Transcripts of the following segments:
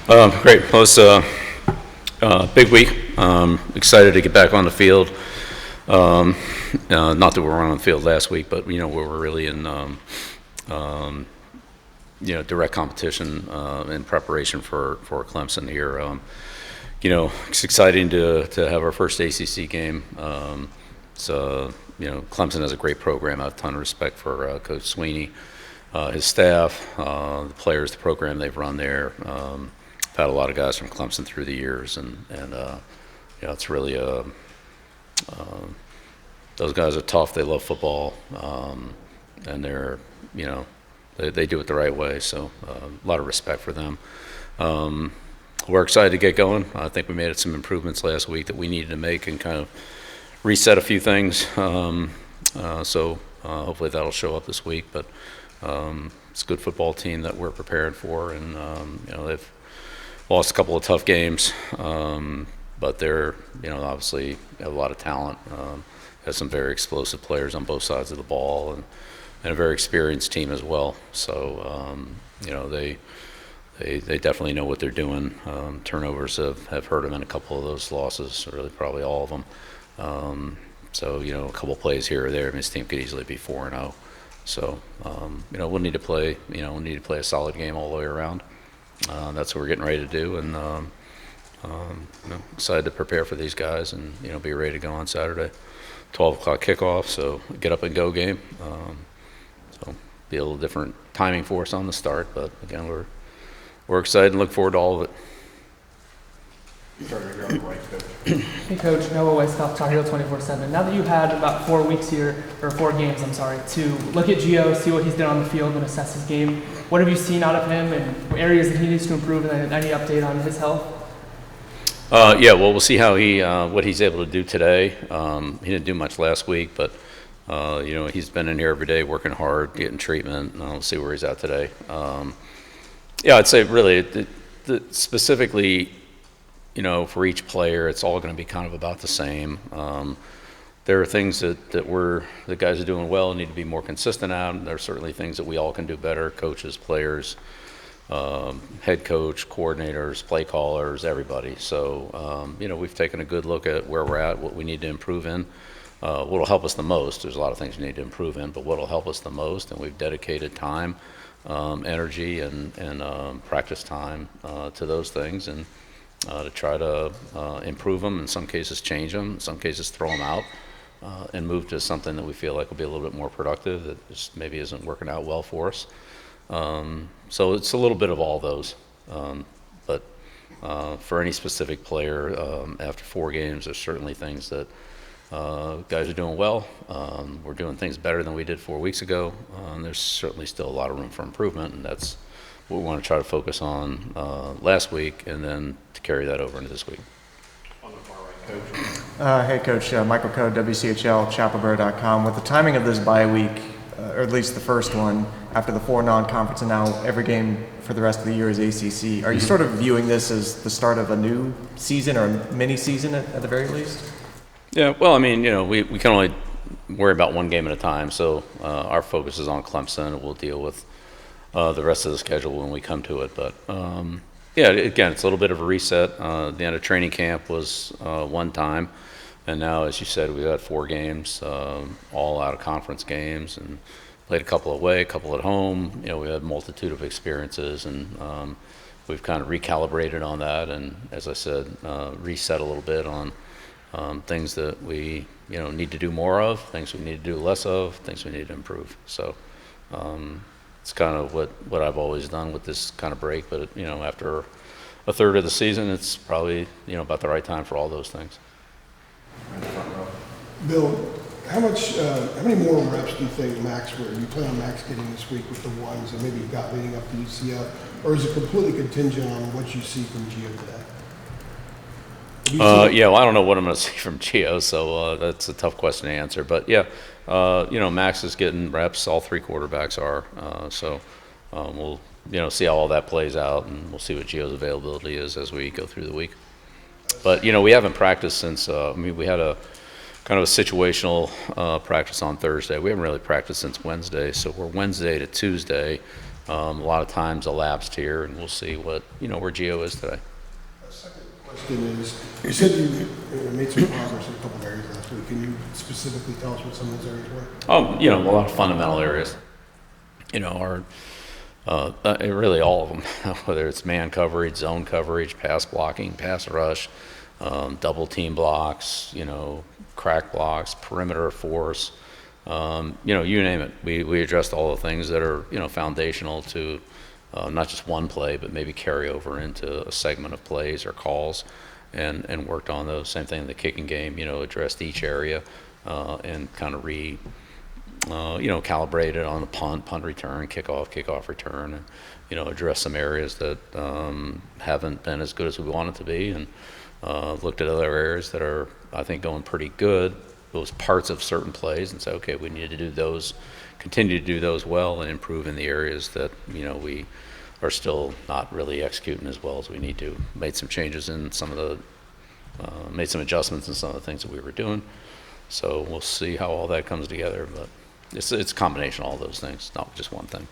Great. Well, it's a big week. Excited to get back on the field. Not that we were on the field last week, but we were really in direct competition in preparation for Clemson here. It's exciting to have our first ACC game. Clemson has a great program. I have a ton of respect for Coach Sweeney, his staff, the players, the program they've run there. I've had a lot of guys from Clemson through the years, and it's really those guys are tough. They love football, and they're they do it the right way. So a lot of respect for them. We're excited to get going. I think we made some improvements last week that we needed to make and kind of reset a few things. Hopefully that'll show up this week. But it's a good football team that we're prepared for, and they've lost a couple of tough games, but they're obviously have a lot of talent. Has some very explosive players on both sides of the ball, and a very experienced team as well. So they definitely know what they're doing. Turnovers have hurt them in a couple of those losses, really probably all of them. A couple plays here or there. I mean, this team could easily be 4-0. So we'll need to play. We'll need to play a solid game all the way around. That's what we're getting ready to do, and excited to prepare for these guys and be ready to go on Saturday. 12 o'clock kickoff, so get up and go game. So be a little different timing for us on the start, but again we're excited and look forward to all of it. Hey Coach, Noah Weisskopf, Tar Heel 24/7. Now that you've had about 4 weeks here, or 4 games, to look at Gio, see what he's done on the field and assess his game, what have you seen out of him and areas that he needs to improve, and any update on his health? We'll see how what he's able to do today. He didn't do much last week, but he's been in here every day working hard, getting treatment, and we'll see where he's at today. I'd say really specifically, for each player, it's all going to be kind of about the same. There are things that the guys are doing well and need to be more consistent at. And there are certainly things that we all can do better, coaches, players, head coach, coordinators, play callers, everybody. So, we've taken a good look at where we're at, what we need to improve in. What'll help us the most, there's a lot of things we need to improve in, but what'll help us the most, and we've dedicated time, energy, and practice time to those things, and to try to improve them, in some cases change them, in some cases throw them out, and move to something that we feel like will be a little bit more productive that just maybe isn't working out well for us. So it's a little bit of all those. But for any specific player, after 4 games, there's certainly things that guys are doing well. We're doing things better than we did 4 weeks ago. There's certainly still a lot of room for improvement, and that's what we want to try to focus on last week, and then to carry that over into this week. On the far right, Coach. Hey, Coach. Michael Code, WCHL, chapelbear.com. With the timing of this bye week, or at least the first one, after the 4 non-conference, and now every game for the rest of the year is ACC, are you sort of viewing this as the start of a new season or a mini-season at the very least? Yeah, well, I mean, we can only worry about one game at a time, so our focus is on Clemson. We'll deal with the rest of the schedule when we come to it. But, again, it's a little bit of a reset. The end of training camp was one time, and now, as you said, we've had 4 games, all out-of-conference games, and played a couple away, a couple at home. We had a multitude of experiences, and we've kind of recalibrated on that, and, as I said, reset a little bit on things that we need to do more of, things we need to do less of, things we need to improve. So it's kind of what I've always done with this kind of break. But after a third of the season, it's probably about the right time for all those things. Bill, how many more reps do you think Max you plan on Max getting this week with the ones that maybe you got leading up to UCF, or is it completely contingent on what you see from Gio today? Well, I don't know what I'm going to see from Gio, so that's a tough question to answer. But Max is getting reps. All 3 quarterbacks are. We'll see how all that plays out, and we'll see what Gio's availability is as we go through the week. But we haven't practiced since. We had a kind of a situational practice on Thursday. We haven't really practiced since Wednesday. So we're Wednesday to Tuesday. A lot of times elapsed here, and we'll see what, where Gio is today. Second question is, you said you made some progress in a couple of areas last week. Can you specifically tell us what some of those areas were? Oh, a lot of fundamental areas. Really all of them, whether it's man coverage, zone coverage, pass blocking, pass rush, double team blocks, crack blocks, perimeter force, you name it. We addressed all the things that are, foundational to not just one play, but maybe carry over into a segment of plays or calls, and worked on those. Same thing in the kicking game, addressed each area and kind of calibrated on the punt return, kickoff return, and, address some areas that haven't been as good as we want it to be, and looked at other areas that are, I think, going pretty good, those parts of certain plays, and say, okay, we need to do those, continue to do those well, and improve in the areas that, we are still not really executing as well as we need to. Made some changes in some of the, made some adjustments in some of the things that we were doing. So we'll see how all that comes together, but it's a combination of all those things, not just one thing.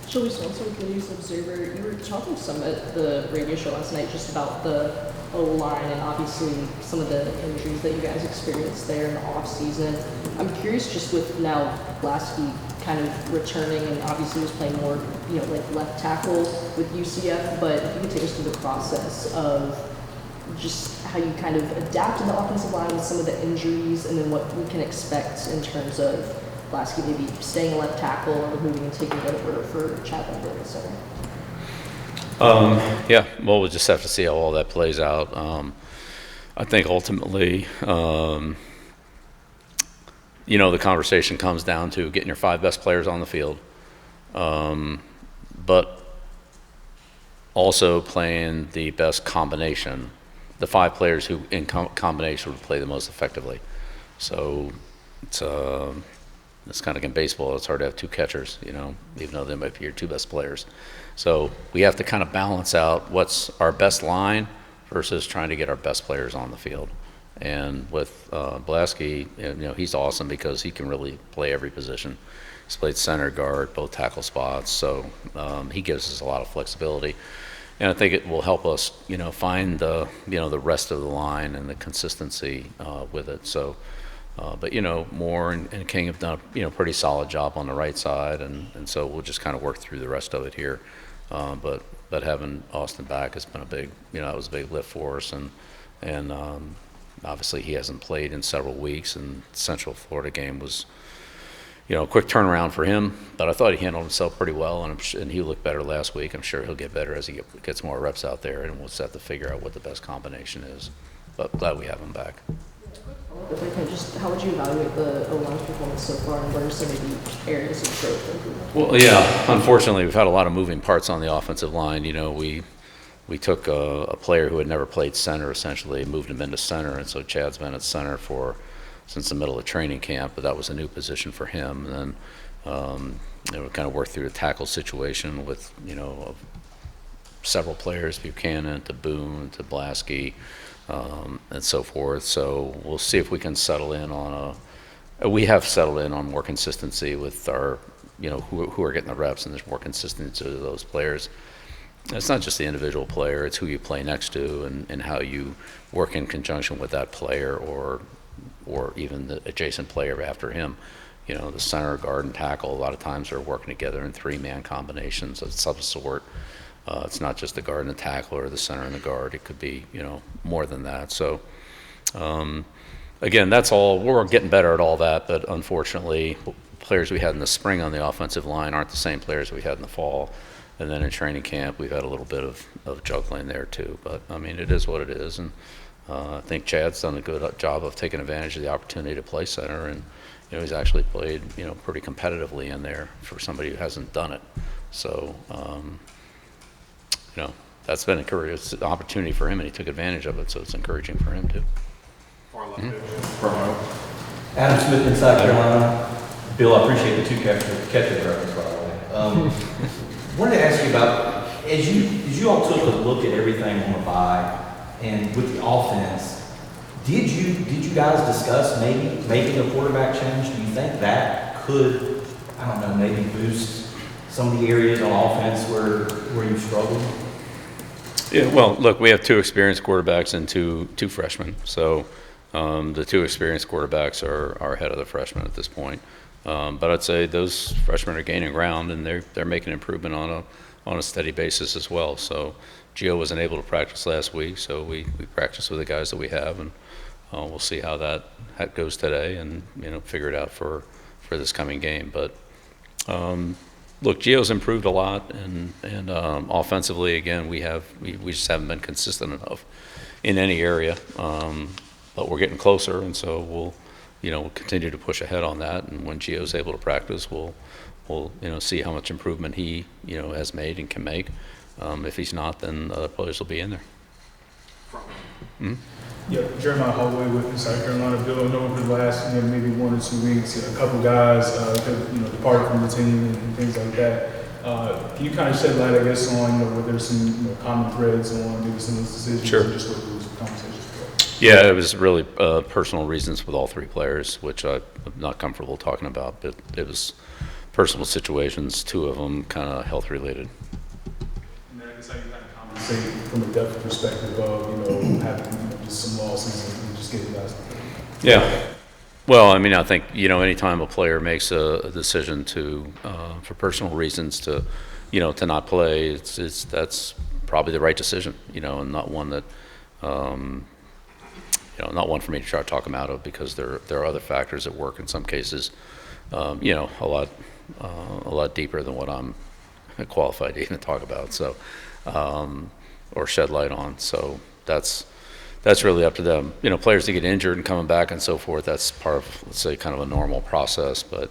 Shelby Swanson, the news observer, you were talking some at the radio show last night just about the O-line and obviously some of the injuries that you guys experienced there in the off season. I'm curious, just with now Lasky kind of returning and obviously was playing more, like left tackle with UCF, but if you could take us through the process of just how you kind of adapted the offensive line with some of the injuries, and then what we can expect in terms of Lasky maybe staying a left tackle or moving and taking over for Chad Bender at center. Yeah, well, we'll just have to see how all that plays out. I think ultimately, the conversation comes down to getting your 5 best players on the field, but also playing the best combination, the 5 players who in combination would play the most effectively. So it's kind of like in baseball, it's hard to have 2 catchers, even though they might be your 2 best players. So we have to kind of balance out what's our best line versus trying to get our best players on the field. And with Blasky, he's awesome because he can really play every position. He's played center, guard, both tackle spots, so he gives us a lot of flexibility. And I think it will help us, find the rest of the line and the consistency with it. So, but Moore and King have done a pretty solid job on the right side, and so we'll just kind of work through the rest of it here. But having Austin back has been a big, that was a big lift for us, and obviously he hasn't played in several weeks, and Central Florida game was, a quick turnaround for him. But I thought he handled himself pretty well, and he looked better last week. I'm sure he'll get better as he gets more reps out there, and we'll just have to figure out what the best combination is. But glad we have him back. If I can, just how would you evaluate the O-line's performance so far, and what are some of the areas of growth improvement? Well, yeah, unfortunately, we've had a lot of moving parts on the offensive line. We took a player who had never played center, essentially, moved him into center, and so Chad's been at center since the middle of training camp, but that was a new position for him. And then we kind of worked through the tackle situation with, several players, Buchanan to Boone to Blasky, and so forth. So we'll see if we can settle in on we have settled in on more consistency with our, who are getting the reps, and there's more consistency to those players. It's not just the individual player, it's who you play next to and how you work in conjunction with that player or even the adjacent player after him. The center, guard, and tackle a lot of times are working together in 3-man combinations of some sort. It's not just the guard and the tackle or the center and the guard. It could be, more than that. So, again, that's all. We're getting better at all that, but unfortunately, players we had in the spring on the offensive line aren't the same players we had in the fall. And then in training camp, we've had a little bit of juggling there too. But, it is what it is. And I think Chad's done a good job of taking advantage of the opportunity to play center. And, he's actually played, pretty competitively in there for somebody who hasn't done it. So, that's been it's an opportunity for him, and he took advantage of it, so it's encouraging for him too. Adam Smith in South Carolina. Bill, I appreciate the 2 catches reference, by the way. Wanted to ask you about, as you all took a look at everything on the bye and with the offense, did you guys discuss maybe making a quarterback change? Do you think that could, I don't know, maybe boost some of the areas on offense where you've struggled? Yeah, well, look, we have 2 experienced quarterbacks and two freshmen. So the 2 experienced quarterbacks are ahead of the freshmen at this point. But I'd say those freshmen are gaining ground, and they're making improvement on a steady basis as well. So Gio wasn't able to practice last week, so we practiced with the guys that we have, and we'll see how that goes today, and figure it out for this coming game. But look, Gio's improved a lot, and offensively, again, we just haven't been consistent enough in any area. But we're getting closer, and so we'll continue to push ahead on that. And when Gio's able to practice, we'll see how much improvement he has made and can make. If he's not, then other players will be in there. Mm-hmm. Yeah, Jeremiah Holloway with South Carolina. Bill, I know over the last maybe 1 or 2 weeks, a couple guys departed from the team and things like that. Can you kind of shed light, I guess, on whether there's some common threads on maybe some of those decisions? Sure. And just what those conversations were? Yeah, it was really personal reasons with all 3 players, which I'm not comfortable talking about, but it was personal situations, 2 of them kind of health related. And then I guess how you kind of compensate from a depth perspective of having just some losses and just getting guys. Yeah. Well, I mean, I think anytime a player makes a decision to for personal reasons to not play, that's probably the right decision, and not one that not one for me to try to talk them out of, because there are other factors at work in some cases, a lot deeper than what I'm qualified to even talk about. So, or shed light on. So that's really up to them. Players that get injured and coming back and so forth, that's part of, let's say, kind of a normal process. But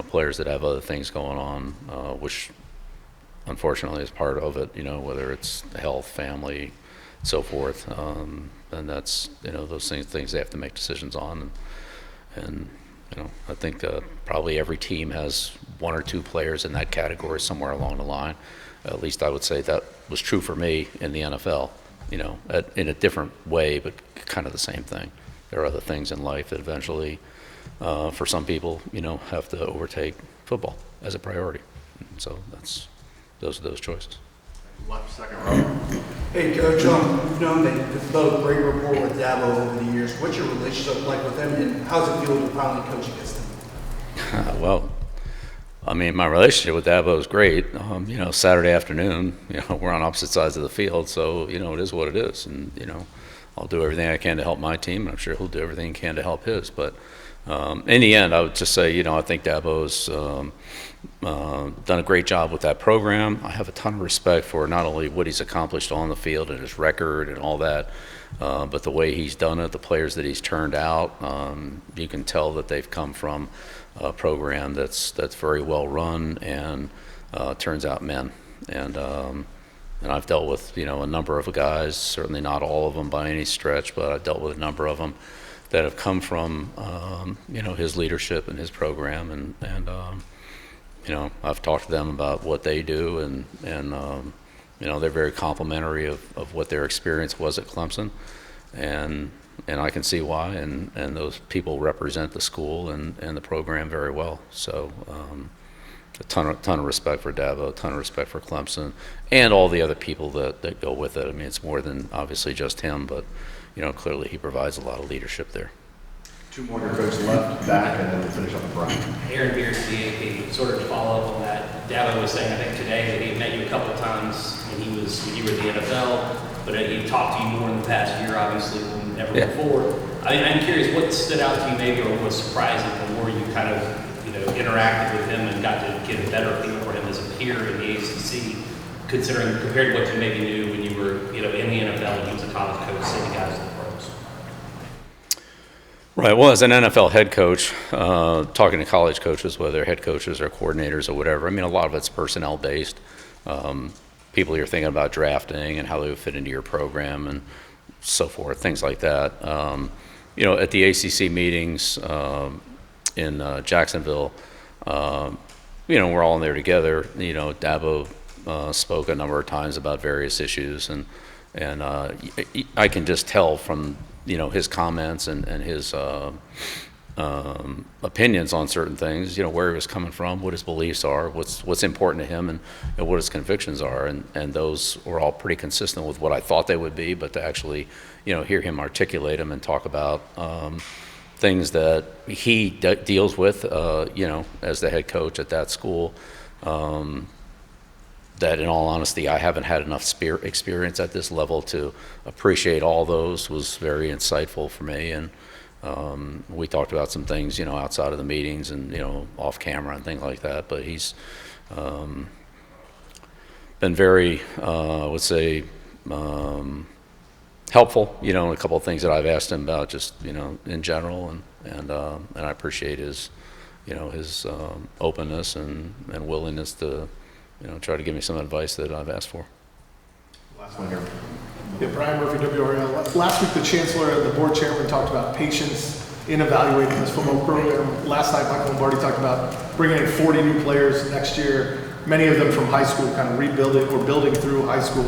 players that have other things going on, which unfortunately is part of it, whether it's health, family, so forth, and that's those things they have to make decisions on. And I think probably every team has 1 or 2 players in that category somewhere along the line. At least I would say that was true for me in the NFL. In a different way, but kind of the same thing. There are other things in life that eventually, for some people, have to overtake football as a priority. And so those are those choices. Left second row. Hey, Coach, you've known that you've built a great rapport with Dabo over the years. What's your relationship like with him, and how's it feel to finally coach against him? Well, I mean, my relationship with Dabo is great. Saturday afternoon, we're on opposite sides of the field, so, it is what it is. And, I'll do everything I can to help my team, and I'm sure he'll do everything he can to help his. But in the end, I would just say, I think Dabo's done a great job with that program. I have a ton of respect for not only what he's accomplished on the field and his record and all that, but the way he's done it, the players that he's turned out. You can tell that they've come from a program that's very well run and turns out men. And I've dealt with a number of guys, certainly not all of them by any stretch, but I've dealt with a number of them that have come from his leadership and his program, and I've talked to them about what they do, and they're very complimentary of what their experience was at Clemson, and I can see why, and those people represent the school and the program very well. So a ton of respect for Dabo, a ton of respect for Clemson, and all the other people that go with it. I mean, it's more than obviously just him, but clearly he provides a lot of leadership there. 2 more to coach left, back, and then we'll finish up with Brian. Aaron Beers, the sort of follow up on that. Dabo was saying, I think today, that he met you a couple of times when you were at the NFL, but he talked to you more in the past year, obviously, than ever before. I'm curious, what stood out to you maybe, or was surprising the more you kind of interacted with him and got to get a better feel for him as a peer in the ACC, compared to what you maybe knew when you were in the NFL and he was a college coach, sending guys to the pros? Right. Well, as an NFL head coach, talking to college coaches, whether they're head coaches or coordinators or whatever, I mean, a lot of it's personnel based. People you're thinking about drafting and how they would fit into your program and so forth, things like that. At the ACC meetings in Jacksonville, we're all in there together. Dabo spoke a number of times about various issues, and I can just tell from his comments and his opinions on certain things, where he was coming from, what his beliefs are, what's important to him, and what his convictions are, and those were all pretty consistent with what I thought they would be. But to actually, hear him articulate them and talk about things that he deals with, as the head coach at that school, that in all honesty, I haven't had enough experience at this level to appreciate all those, was very insightful for me. And we talked about some things, outside of the meetings and, off camera and things like that. But he's been very, I would say, helpful, in a couple of things that I've asked him about, just, in general. And I appreciate his, his openness and willingness to, try to give me some advice that I've asked for. Last one here. Yeah, Brian Murphy, WRL. Last week, the Chancellor and the board chairman talked about patience in evaluating this football program. Last night, Michael Lombardi talked about bringing in 40 new players next year, many of them from high school, kind of rebuilding or building through high school.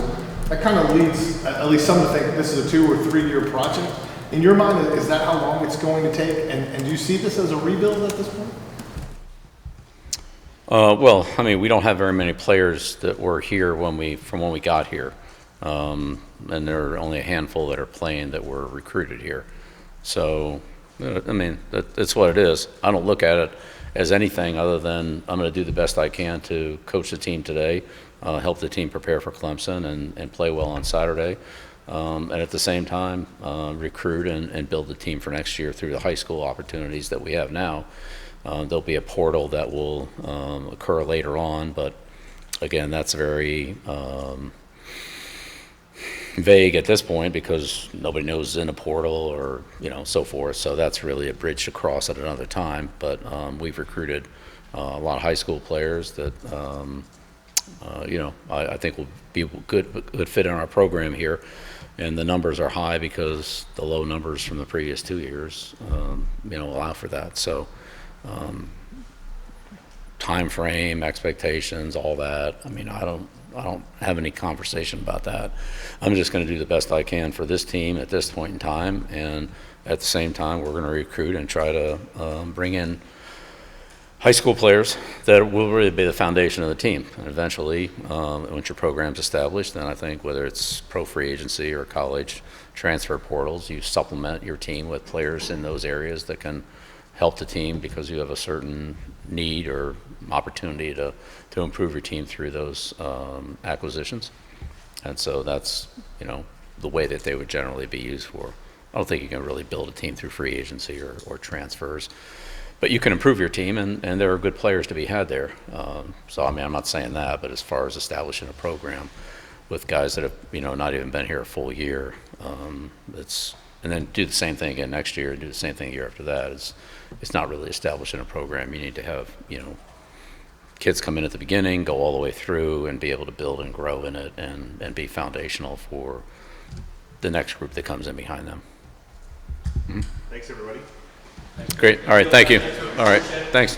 That kind of leads, at least some to think this is a 2 or 3 year project. In your mind, is that how long it's going to take? And do you see this as a rebuild at this point? Well, I mean, we don't have very many players that were here from when we got here. And there are only a handful that are playing that were recruited here. So, I mean, that's what it is. I don't look at it as anything other than I'm going to do the best I can to coach the team today, help the team prepare for Clemson and play well on Saturday. And at the same time, recruit and build the team for next year through the high school opportunities that we have now. There'll be a portal that will occur later on, but again, that's very vague at this point because nobody knows in a portal or so forth. So that's really a bridge to cross at another time. But we've recruited a lot of high school players that I think will be a good fit in our program here. And the numbers are high because the low numbers from the previous 2 years allow for that. So time frame, expectations, all that. I mean, I don't have any conversation about that. I'm just going to do the best I can for this team at this point in time, and at the same time, we're going to recruit and try to bring in high school players that will really be the foundation of the team. And eventually, once your program's established, then I think whether it's pro free agency or college transfer portals, you supplement your team with players in those areas that can help the team because you have a certain need or opportunity to improve your team through those acquisitions. And so that's, the way that they would generally be used for. I don't think you can really build a team through free agency or transfers. But you can improve your team, and there are good players to be had there. So, I mean, I'm not saying that, but as far as establishing a program with guys that have, not even been here a full year, and then do the same thing again next year and do the same thing the year after that, it's not really establishing a program. You need to have, kids come in at the beginning, go all the way through, and be able to build and grow in it and be foundational for the next group that comes in behind them. Thanks, everybody. Great. All right. Thank you. All right. Thanks.